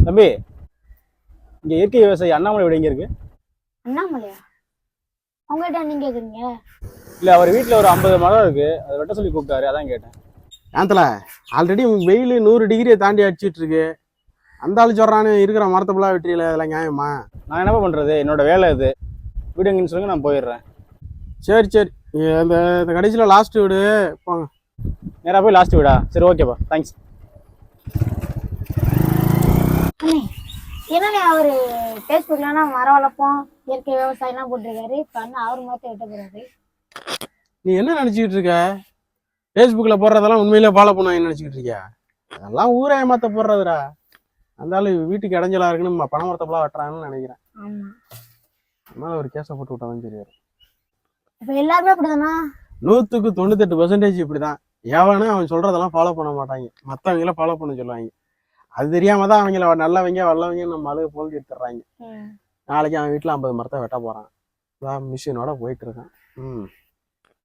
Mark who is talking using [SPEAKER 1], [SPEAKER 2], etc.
[SPEAKER 1] தம்பி, இங்க இயற்கை விவசாயி அண்ணாமலை வீடு எங்க இருக்கு?
[SPEAKER 2] அண்ணாமலையா? அவங்ககிட்ட நீங்க கேக்குறீங்க?
[SPEAKER 1] இல்ல, அவர் வீட்டுல ஒரு 50 மரம் இருக்கு, அதை வெட்ட சொல்லி கூப்பிட்டாரு, அதான் கேட்டேன்.
[SPEAKER 3] ஏந்தல ஆல்ரெடி வெயில் 100 டிகிரியை தாண்டி அடிச்சிட்டு இருக்கு. அந்த ஆளு சொல்றான்னு இருக்கிற மரத்தை ஃபுல்லாக வெற்றியில அதெல்லாம் நியாயமா?
[SPEAKER 1] நான் என்னப்பா பண்றது, என்னோட வேலை இது. வீடு எங்கன்னு சொல்லுங்க, நான் போயிடுறேன்.
[SPEAKER 3] சரி சரி, இந்த இந்த கடைசியில் லாஸ்ட் வீடு போங்க.
[SPEAKER 1] நேரா போய் லாஸ்ட் வீடா? சரி, ஓகேப்பா, தேங்க்ஸ்.
[SPEAKER 2] அண்ணே, என்னண்ணே அவரு ஃபேஸ்புக்லாம் மரம் வளர்ப்போம் இயற்கை விவசாயம்லாம் போட்டிருக்காரு. இப்ப அண்ணா அவர் மரத்தை வெட்ட போறாரு.
[SPEAKER 3] நீ என்ன நினச்சிக்கிட்டு இருக்க? ஃபேஸ்புக்கில் போடுறதெல்லாம் உண்மையிலே ஃபாலோ பண்ணுவாங்கன்னு நினச்சிக்கிட்டு இருக்கியா? அதெல்லாம் ஊரே ஏமாத்த போடுறதுடா. அந்த ஆளு வீட்டுக்கு இடைஞ்சலா இருக்குன்னு பனை மரத்தை ஃபுல்லாக வெட்டுறாங்கன்னு நினைக்கிறேன்.
[SPEAKER 2] ஆமா,
[SPEAKER 3] அதனால ஒரு கேஸை போட்டு விட்டாதான் தெரியாது.
[SPEAKER 2] இப்ப எல்லாருமே அப்படிதானா?
[SPEAKER 3] 100க்கு 98% இப்படிதான். எவனே அவன் சொல்றதெல்லாம் ஃபாலோ பண்ண மாட்டாங்க, மற்றவங்கள ஃபாலோ பண்ண சொல்லுவாங்க. அது தெரியாம தான் அவங்கள நல்லவங்க வல்லவங்க நம்ம அழுகு போல் எடுத்துடுறாங்க. நாளைக்கு அவன் வீட்டில் 50 மரத்தை வெட்ட போறான். மிஷினோட போயிட்டு இருக்கான்.